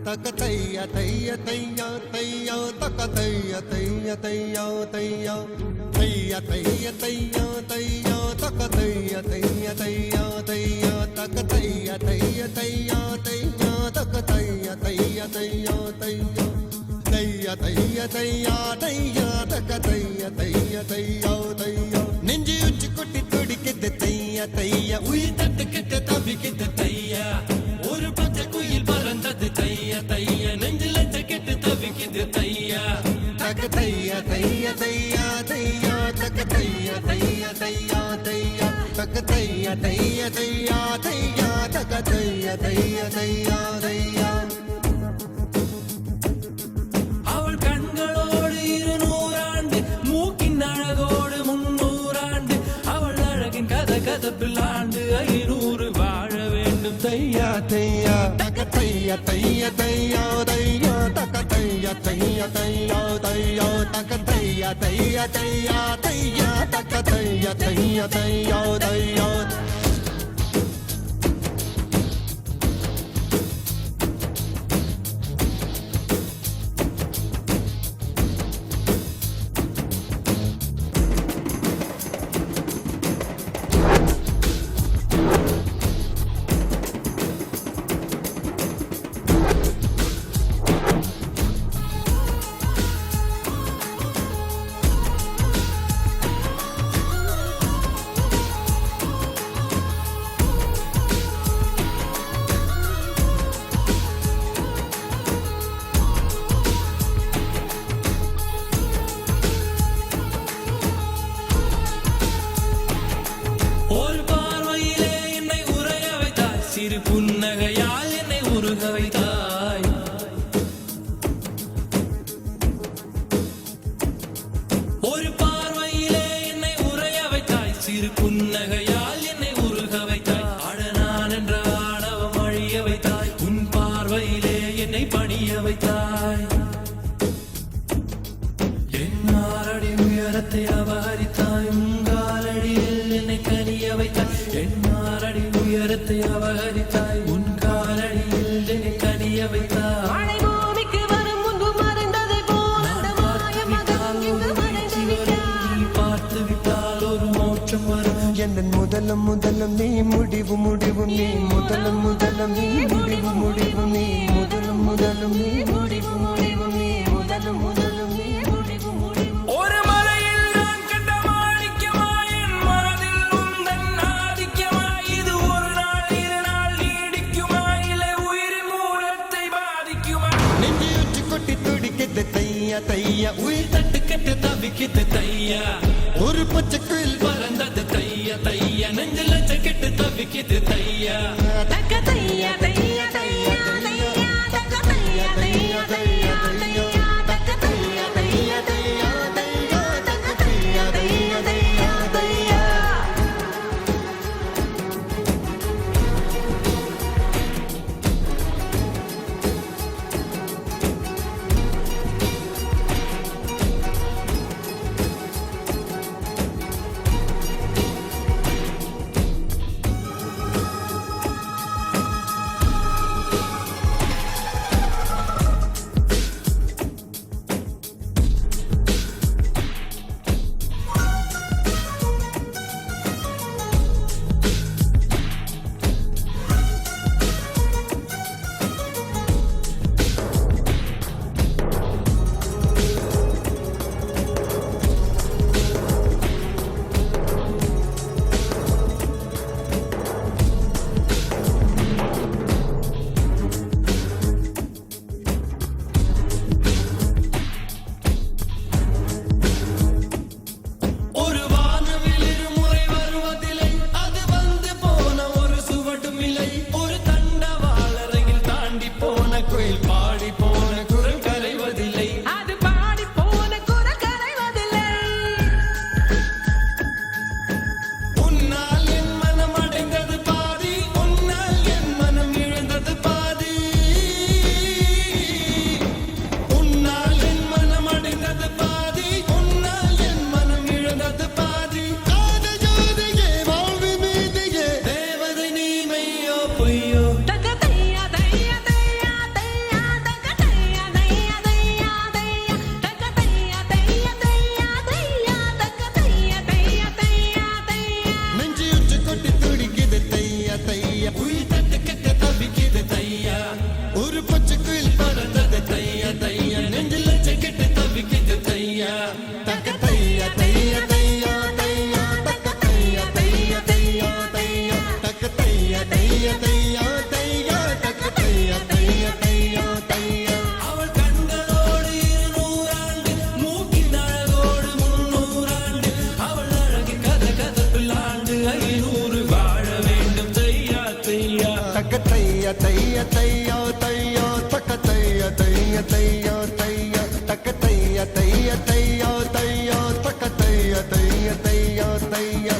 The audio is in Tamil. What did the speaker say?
தக்க தைய தைய தையா தையா தக்க தைய தைய தையா தையா தைய தைய தையா தையா தக்க தைய தைய தையா தையா தக்க தைய தைய தையா தையா தக்க தைய தைய தையா தையா தைய தைய தையா தையா தக்க தைய தைய தையா தையா நெஞ்சு உச்சி கொட்டி துடிக்குது தைய தையா உயிர் தட்டுக்கிட்டு தவிக்குது தையா ஒரு பச்சை குயில் பறந்தது தைய தைய நெஞ்சில கெட்டு தவிக்குது தையா தக்க தைய தைய தையா தையா தக்க தைய தைய தையா தையா தக்க தைய தைய தையா தையா தக்க தைய தைய தையா தையா அவள் கண்களோடு 200 ஆண்டு மூக்கின் அழகோடு 300 ஆண்டு அவள் அழகின் கதப்பில் ஆண்டு 500 வாழ வேண்டும் தையா தையா தக்க தைய தைய தையா தையா தக்க தைய தைய தையா தையா தக்க தைய தைய தையா தையா தக்க தைய தைய தையா தையா சிறு புன்னகையால் என்னை உருக வைத்தாய் ஒரு பார்வையிலே என்னை உரைய வைத்தாய் சிறு புன்னகையால் என்னை உருக வைத்தாய் அடனான் என்ற ஆணவம் அழிய வைத்தாய் உன் பார்வையிலே என்னை பணிய வைத்தாய் என் மாரடி உயரத்தை அபகரித்தாய் உன் காலடியில் என்னை கனிய வைத்தாய் என் மாரடி உயரத்தை அபகரித்தாய் உன் காலடியில் என்னை கனிய வைத்தாய் மழை பூமிக்கு வரும் முன்பு மறைந்ததை போல் அந்த மாயமகன் இங்கு மறைந்து விட்டாய் நீ பார்த்து விட்டால் ஒரு மோட்சம் வரும் என் முதலம் முதலம் நீ முடிவு முடிவு நீ முதலம் முதலம் நீ முடிவு முடிவு நீ முதலம் முதலம் நீ முடிவு முடிவு நீ முதலம் முதலம் நீ முடிவு முடிவு ஒரு மலையில் நான் கண்ட மாணிக்கமாய் என் மனதில் உந்தன் ஆதிக்கமாய் இது ஒரு நாள் 2 நாள் நீடிக்குமா இல்லை உயிரின் மூலத்தை பாதிக்குமா நெஞ்சு உச்சி கொட்டி துடிக்குது தையா தையா உயிர் தட்டு கெட்டு தவிக்குது தையா ஒரு பச்சை குயில் பறந்தது தைய தைய நெஞ்சில கெட்டு தவிக்குது தையா தக்க தைய தைய தையா தையா தக்க தைய தைய தையா தையா தக்க தைய தைய தையா தையா தக்க தைய தைய தையா தையா குயில் பறந்தது தையா தையா நெஞ்சில் செக்கிட்டு தவிக்குது தையா தக்க தையா தையா தையா தையா தக்க தையா தையா தையா தையா தக்க தையா தையா தையா தையா தக்க தையா தையா தையா தையா அவள் கண்களோடு 200 ஆண்டு மூக்கின் அழகோடு 300 ஆண்டு அவள் அழகு கதப்பில் ஆண்டு 500 வாழ வேண்டும் தையா தையா தக்க தையா தையா தையா தையா தக்க தையா தையா தையா தையா தக்க தையா தையா தையா தையா தக்க தையா தையா தையா தையா